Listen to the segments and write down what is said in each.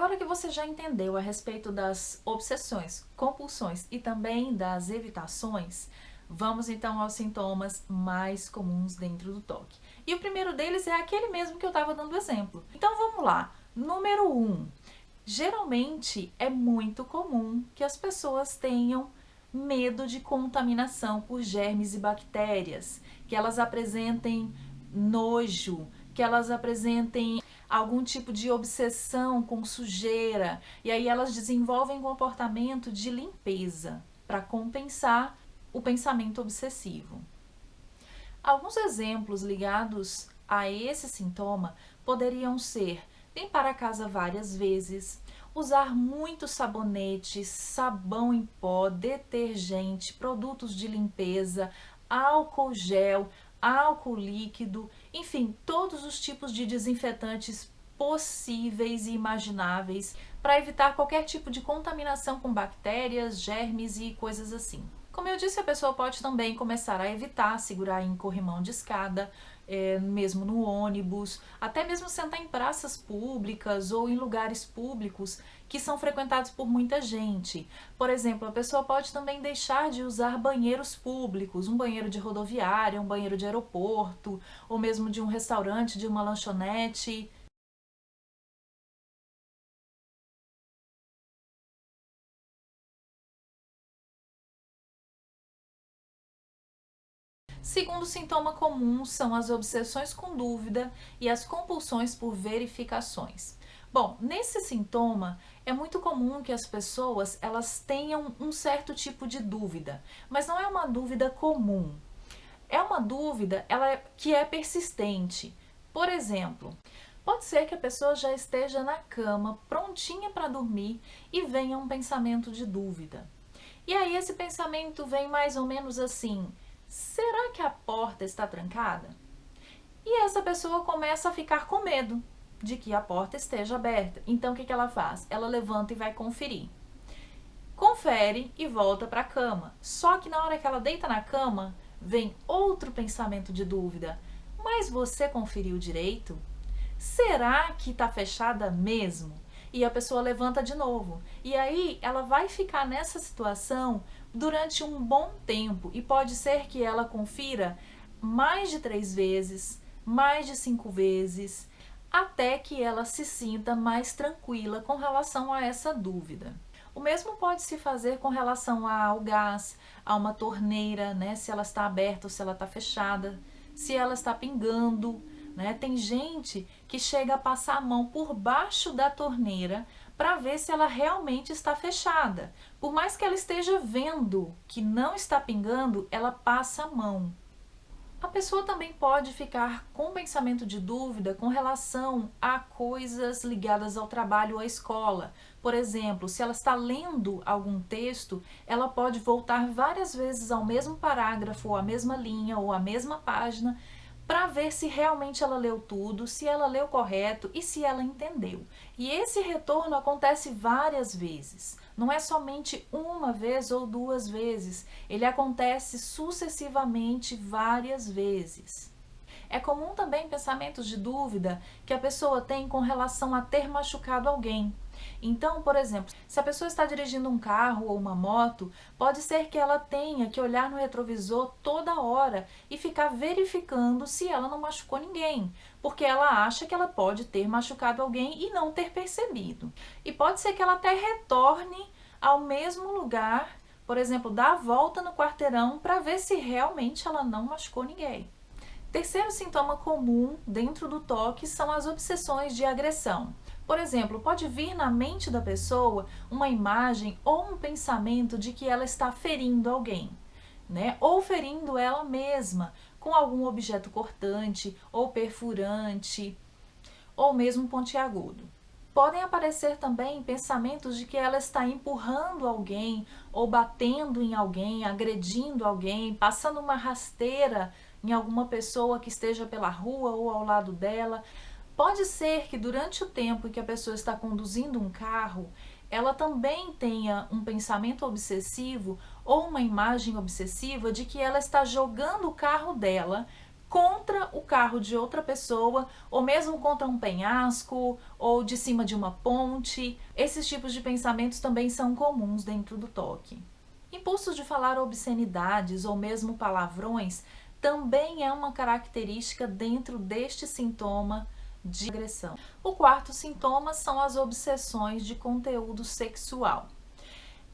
Agora que você já entendeu a respeito das obsessões, compulsões e também das evitações, vamos então aos sintomas mais comuns dentro do TOC. E o primeiro deles é aquele mesmo que eu estava dando exemplo. Então vamos lá. Número 1. Geralmente é muito comum que as pessoas tenham medo de contaminação por germes e bactérias, que elas apresentem nojo, que elas apresentem algum tipo de obsessão com sujeira, e aí elas desenvolvem comportamento de limpeza para compensar o pensamento obsessivo. Alguns exemplos ligados a esse sintoma poderiam ser limpar a casa várias vezes, usar muito sabonete, sabão em pó, detergente, produtos de limpeza, álcool gel, álcool líquido, enfim, todos os tipos de desinfetantes possíveis e imagináveis para evitar qualquer tipo de contaminação com bactérias, germes e coisas assim. Como eu disse, a pessoa pode também começar a evitar segurar em corrimão de escada, mesmo no ônibus, até mesmo sentar em praças públicas ou em lugares públicos que são frequentados por muita gente. Por exemplo, a pessoa pode também deixar de usar banheiros públicos, um banheiro de rodoviária, um banheiro de aeroporto, ou mesmo de um restaurante, de uma lanchonete. Segundo sintoma comum são as obsessões com dúvida e as compulsões por verificações. Bom, nesse sintoma é muito comum que as pessoas elas tenham um certo tipo de dúvida, mas não é uma dúvida comum. É uma dúvida que é persistente. Por exemplo, pode ser que a pessoa já esteja na cama, prontinha para dormir e venha um pensamento de dúvida. E aí esse pensamento vem mais ou menos assim: será que a porta está trancada? E essa pessoa começa a ficar com medo de que a porta esteja aberta. Então o que ela faz? Ela levanta e vai conferir. Confere e volta para a cama. Só que na hora que ela deita na cama, vem outro pensamento de dúvida. Mas você conferiu direito? Será que está fechada mesmo? E a pessoa levanta de novo. E aí ela vai ficar nessa situação durante um bom tempo. E pode ser que ela confira mais de 3 vezes, mais de 5 vezes, até que ela se sinta mais tranquila com relação a essa dúvida. O mesmo pode se fazer com relação ao gás, a uma torneira, né? Se ela está aberta ou se ela está fechada, se ela está pingando, né? Tem gente que chega a passar a mão por baixo da torneira para ver se ela realmente está fechada. Por mais que ela esteja vendo que não está pingando, ela passa a mão. A pessoa também pode ficar com pensamento de dúvida com relação a coisas ligadas ao trabalho ou à escola. Por exemplo, se ela está lendo algum texto, ela pode voltar várias vezes ao mesmo parágrafo, ou à mesma linha, ou à mesma página, para ver se realmente ela leu tudo, se ela leu correto e se ela entendeu. E esse retorno acontece várias vezes. Não é somente uma vez ou 2 vezes, ele acontece sucessivamente várias vezes. É comum também pensamentos de dúvida que a pessoa tem com relação a ter machucado alguém. Então, por exemplo, se a pessoa está dirigindo um carro ou uma moto, pode ser que ela tenha que olhar no retrovisor toda hora e ficar verificando se ela não machucou ninguém, porque ela acha que ela pode ter machucado alguém e não ter percebido. E pode ser que ela até retorne ao mesmo lugar, por exemplo, dá a volta no quarteirão para ver se realmente ela não machucou ninguém. Terceiro sintoma comum dentro do TOC são as obsessões de agressão. Por exemplo, pode vir na mente da pessoa uma imagem ou um pensamento de que ela está ferindo alguém, né? Ou ferindo ela mesma com algum objeto cortante ou perfurante, ou mesmo pontiagudo. Podem aparecer também pensamentos de que ela está empurrando alguém, ou batendo em alguém, agredindo alguém, passando uma rasteira em alguma pessoa que esteja pela rua ou ao lado dela. Pode ser que durante o tempo em que a pessoa está conduzindo um carro, ela também tenha um pensamento obsessivo ou uma imagem obsessiva de que ela está jogando o carro dela contra o carro de outra pessoa, ou mesmo contra um penhasco, ou de cima de uma ponte. Esses tipos de pensamentos também são comuns dentro do toque. Impulsos de falar obscenidades ou mesmo palavrões também é uma característica dentro deste sintoma de agressão. O quarto sintoma são as obsessões de conteúdo sexual.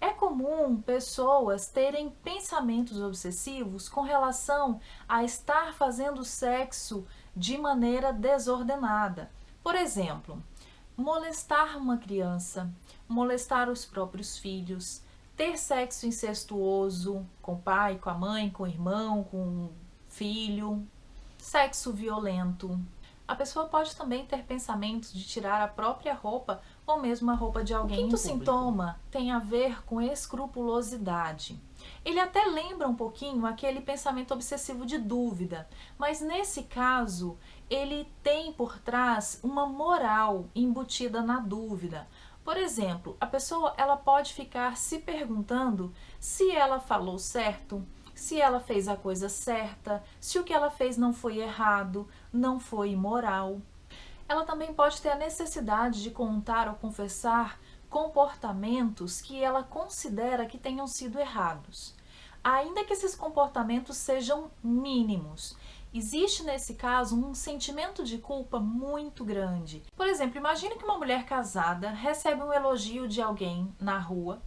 É comum pessoas terem pensamentos obsessivos com relação a estar fazendo sexo de maneira desordenada. Por exemplo, molestar uma criança, molestar os próprios filhos, ter sexo incestuoso com o pai, com a mãe, com o irmão, com o filho, sexo violento. A pessoa pode também ter pensamentos de tirar a própria roupa ou mesmo a roupa de alguém. O quinto sintoma tem a ver com escrupulosidade. Ele até lembra um pouquinho aquele pensamento obsessivo de dúvida, mas nesse caso ele tem por trás uma moral embutida na dúvida. Por exemplo, a pessoa ela pode ficar se perguntando se ela falou certo, se ela fez a coisa certa, se o que ela fez não foi errado, não foi imoral. Ela também pode ter a necessidade de contar ou confessar comportamentos que ela considera que tenham sido errados, ainda que esses comportamentos sejam mínimos. Existe nesse caso um sentimento de culpa muito grande. Por exemplo, imagine que uma mulher casada recebe um elogio de alguém na rua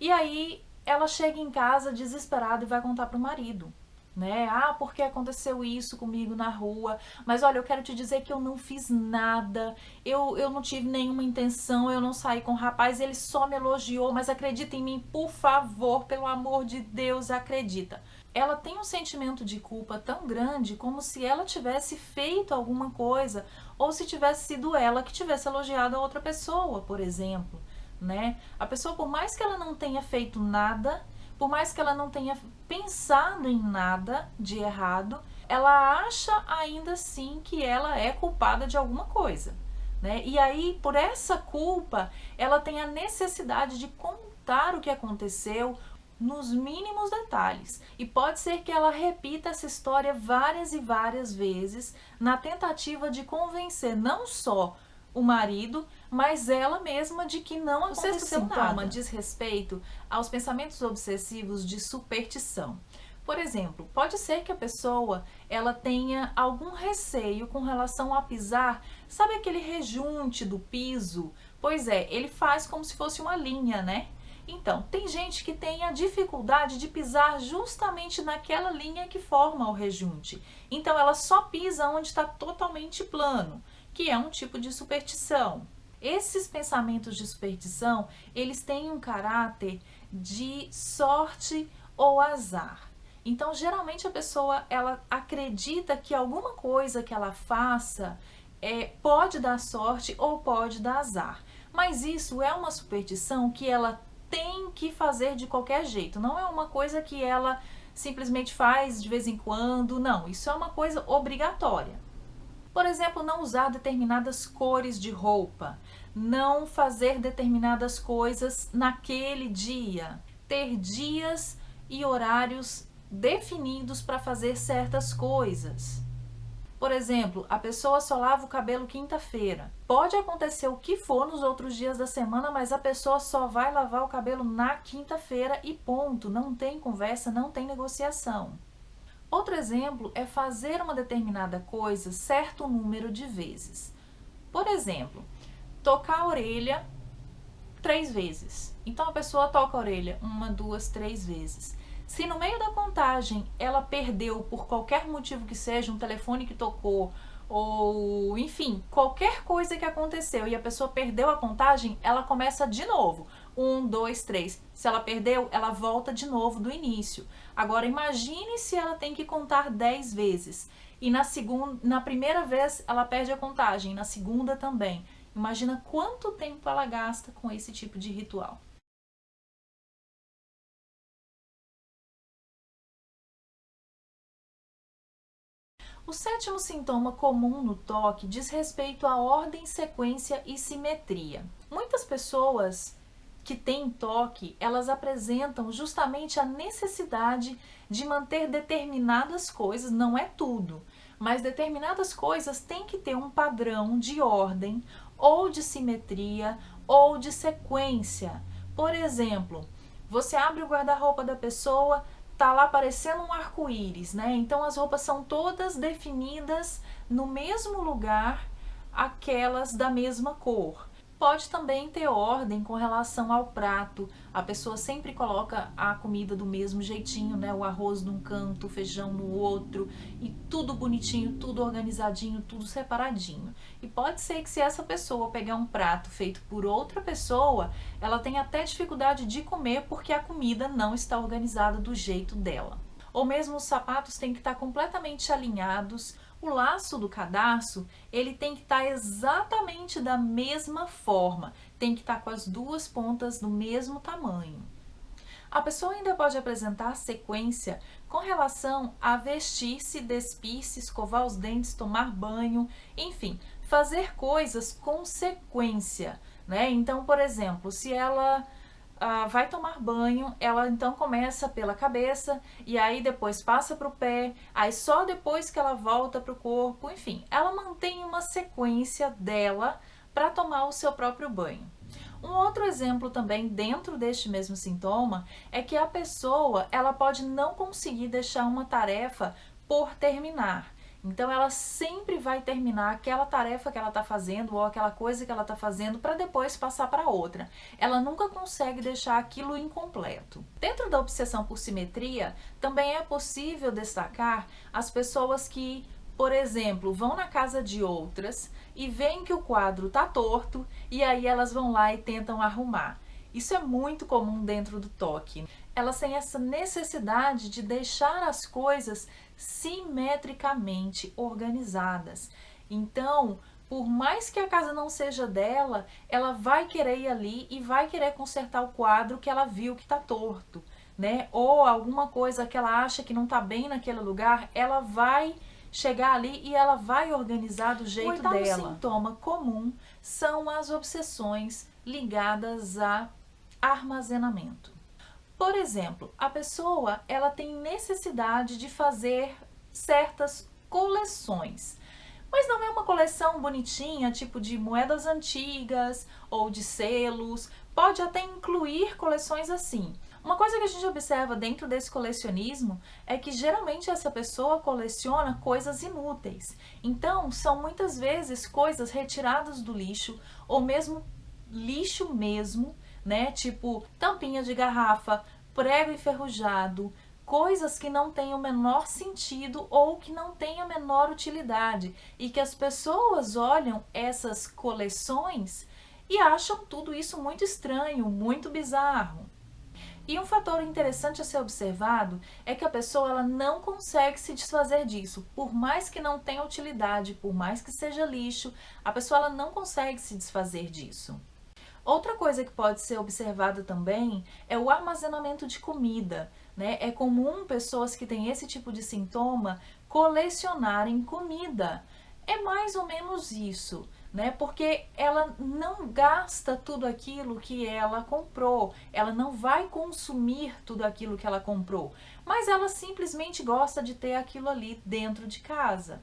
e aí ela chega em casa desesperada e vai contar para o marido, né? Ah, porque aconteceu isso comigo na rua, mas olha, eu quero te dizer que eu não fiz nada, eu não tive nenhuma intenção, eu não saí com o rapaz, ele só me elogiou, mas acredita em mim, por favor, pelo amor de Deus, acredita. Ela tem um sentimento de culpa tão grande como se ela tivesse feito alguma coisa, ou se tivesse sido ela que tivesse elogiado a outra pessoa, por exemplo, né? A pessoa, por mais que ela não tenha feito nada, por mais que ela não tenha pensado em nada de errado, ela acha ainda assim que ela é culpada de alguma coisa, né? E aí, por essa culpa, ela tem a necessidade de contar o que aconteceu nos mínimos detalhes. E pode ser que ela repita essa história várias e várias vezes na tentativa de convencer não só o marido, mas ela mesma de que não aconteceu nada. O sexto sintoma diz respeito aos pensamentos obsessivos de superstição. Por exemplo, pode ser que a pessoa ela tenha algum receio com relação a pisar, sabe aquele rejunte do piso? Pois é, ele faz como se fosse uma linha, né? Então, tem gente que tem a dificuldade de pisar justamente naquela linha que forma o rejunte. Então, ela só pisa onde está totalmente plano, que é um tipo de superstição. Esses pensamentos de superstição, eles têm um caráter de sorte ou azar. Então, geralmente a pessoa ela acredita que alguma coisa que ela faça pode dar sorte ou pode dar azar. Mas isso é uma superstição que ela tem que fazer de qualquer jeito. Não é uma coisa que ela simplesmente faz de vez em quando. Não, isso é uma coisa obrigatória. Por exemplo, não usar determinadas cores de roupa, não fazer determinadas coisas naquele dia, ter dias e horários definidos para fazer certas coisas. Por exemplo, a pessoa só lava o cabelo quinta-feira. Pode acontecer o que for nos outros dias da semana, mas a pessoa só vai lavar o cabelo na quinta-feira e ponto. Não tem conversa, não tem negociação. Outro exemplo é fazer uma determinada coisa certo número de vezes. Por exemplo, tocar a orelha 3 vezes. Então a pessoa toca a orelha 1, 2, 3 vezes. Se no meio da contagem ela perdeu por qualquer motivo que seja, um telefone que tocou, ou enfim, qualquer coisa que aconteceu e a pessoa perdeu a contagem, ela começa de novo. 1, 2, 3. Se ela perdeu, ela volta de novo do início. Agora imagine se ela tem que contar 10 vezes e na primeira vez ela perde a contagem, na segunda também. Imagina quanto tempo ela gasta com esse tipo de ritual. O sétimo sintoma comum no toque diz respeito à ordem, sequência e simetria. Muitas pessoas que têm toque, elas apresentam justamente a necessidade de manter determinadas coisas, não é tudo, mas determinadas coisas têm que ter um padrão de ordem, ou de simetria, ou de sequência. Por exemplo, você abre o guarda-roupa da pessoa, tá lá parecendo um arco-íris, né? Então as roupas são todas definidas no mesmo lugar, aquelas da mesma cor. Pode também ter ordem com relação ao prato. A pessoa sempre coloca a comida do mesmo jeitinho, né? O arroz num canto, o feijão no outro, e tudo bonitinho, tudo organizadinho, tudo separadinho. E pode ser que se essa pessoa pegar um prato feito por outra pessoa, ela tenha até dificuldade de comer porque a comida não está organizada do jeito dela. Ou mesmo os sapatos têm que estar completamente alinhados. O laço do cadarço, ele tem que estar exatamente da mesma forma, tem que estar com as duas pontas do mesmo tamanho. A pessoa ainda pode apresentar sequência com relação a vestir-se, despir-se, escovar os dentes, tomar banho, enfim, fazer coisas com sequência, né? Então, por exemplo, se ela vai tomar banho, ela então começa pela cabeça e aí depois passa para o pé, aí só depois que ela volta para o corpo, enfim, ela mantém uma sequência dela para tomar o seu próprio banho. Um outro exemplo também dentro deste mesmo sintoma é que a pessoa ela pode não conseguir deixar uma tarefa por terminar. Então ela sempre vai terminar aquela tarefa que ela está fazendo ou aquela coisa que ela está fazendo para depois passar para outra. Ela nunca consegue deixar aquilo incompleto. Dentro da obsessão por simetria, também é possível destacar as pessoas que, por exemplo, vão na casa de outras e veem que o quadro está torto e aí elas vão lá e tentam arrumar. Isso é muito comum dentro do toque. Elas têm essa necessidade de deixar as coisas simetricamente organizadas. Então, por mais que a casa não seja dela, ela vai querer ir ali e vai querer consertar o quadro que ela viu que está torto, né? Ou alguma coisa que ela acha que não está bem naquele lugar, ela vai chegar ali e ela vai organizar do jeito dela. O oitavo sintoma comum são as obsessões ligadas a armazenamento. Por exemplo, a pessoa ela tem necessidade de fazer certas coleções, mas não é uma coleção bonitinha, tipo de moedas antigas ou de selos, pode até incluir coleções assim. Uma coisa que a gente observa dentro desse colecionismo é que geralmente essa pessoa coleciona coisas inúteis. Então, são muitas vezes coisas retiradas do lixo ou mesmo lixo mesmo, né? Tipo tampinha de garrafa, prego enferrujado, coisas que não têm o menor sentido ou que não têm a menor utilidade e que as pessoas olham essas coleções e acham tudo isso muito estranho, muito bizarro. E um fator interessante a ser observado é que a pessoa ela não consegue se desfazer disso. Por mais que não tenha utilidade, por mais que seja lixo, a pessoa ela não consegue se desfazer disso. Outra coisa que pode ser observada também é o armazenamento de comida, né? É comum pessoas que têm esse tipo de sintoma colecionarem comida. É mais ou menos isso, né? Porque ela não gasta tudo aquilo que ela comprou, ela não vai consumir tudo aquilo que ela comprou, mas ela simplesmente gosta de ter aquilo ali dentro de casa.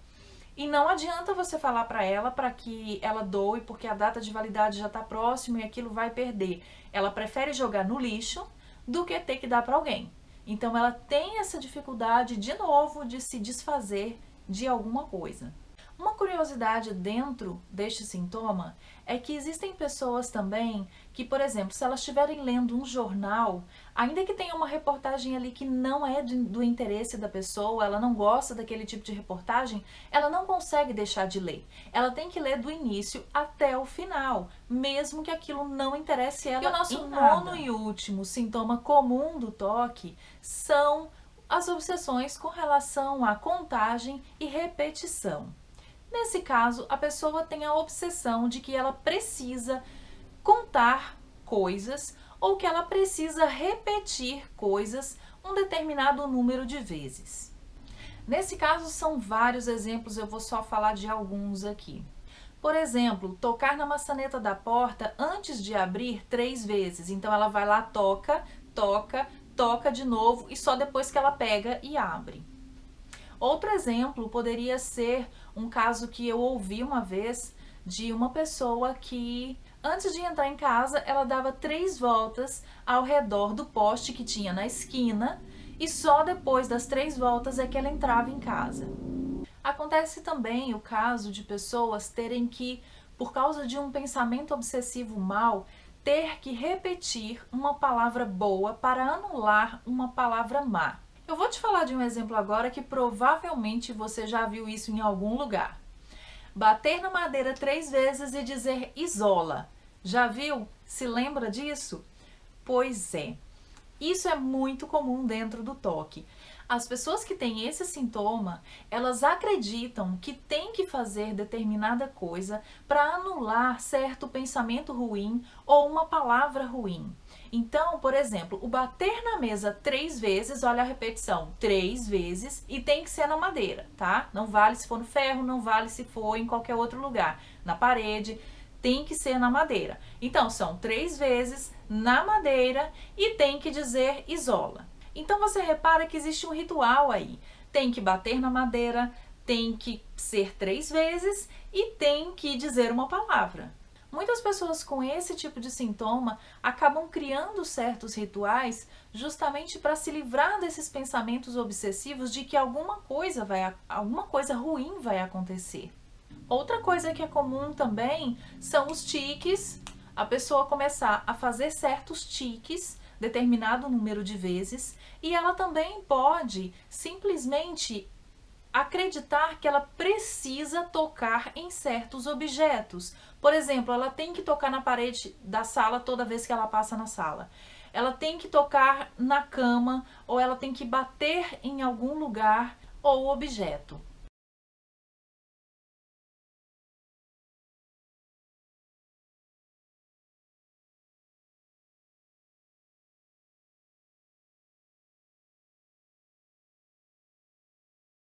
E não adianta você falar para que ela doe, porque a data de validade já está próxima e aquilo vai perder. Ela prefere jogar no lixo do que ter que dar para alguém. Então ela tem essa dificuldade, de novo, de se desfazer de alguma coisa. Uma curiosidade dentro deste sintoma é que existem pessoas também que, por exemplo, se elas estiverem lendo um jornal, ainda que tenha uma reportagem ali que não é do interesse da pessoa, ela não gosta daquele tipo de reportagem, ela não consegue deixar de ler. Ela tem que ler do início até o final, mesmo que aquilo não interesse ela. E o nosso nono e último sintoma comum do toque são as obsessões com relação à contagem e repetição. Nesse caso, a pessoa tem a obsessão de que ela precisa contar coisas ou que ela precisa repetir coisas um determinado número de vezes. Nesse caso, são vários exemplos, eu vou só falar de alguns aqui. Por exemplo, tocar na maçaneta da porta antes de abrir 3 vezes. Então, ela vai lá, toca, toca, toca de novo e só depois que ela pega e abre. Outro exemplo poderia ser um caso que eu ouvi uma vez de uma pessoa que, antes de entrar em casa, ela dava 3 voltas ao redor do poste que tinha na esquina e só depois das 3 voltas é que ela entrava em casa. Acontece também o caso de pessoas terem que, por causa de um pensamento obsessivo mau, ter que repetir uma palavra boa para anular uma palavra má. Eu vou te falar de um exemplo agora que provavelmente você já viu isso em algum lugar. Bater na madeira 3 vezes e dizer isola. Já viu? Se lembra disso? Pois é. Isso é muito comum dentro do toque. As pessoas que têm esse sintoma, elas acreditam que tem que fazer determinada coisa para anular certo pensamento ruim ou uma palavra ruim. Então, por exemplo, o bater na mesa 3 vezes, olha a repetição, 3 vezes, e tem que ser na madeira, tá? Não vale se for no ferro, não vale se for em qualquer outro lugar, na parede, tem que ser na madeira. Então, são 3 vezes na madeira e tem que dizer isola. Então, você repara que existe um ritual aí. Tem que bater na madeira, tem que ser 3 vezes e tem que dizer uma palavra. Muitas pessoas com esse tipo de sintoma acabam criando certos rituais justamente para se livrar desses pensamentos obsessivos de que alguma coisa ruim vai acontecer. Outra coisa que é comum também são os tiques, a pessoa começar a fazer certos tiques, determinado número de vezes, e ela também pode simplesmente acreditar que ela precisa tocar em certos objetos. Por exemplo, ela tem que tocar na parede da sala toda vez que ela passa na sala. Ela tem que tocar na cama ou ela tem que bater em algum lugar ou objeto.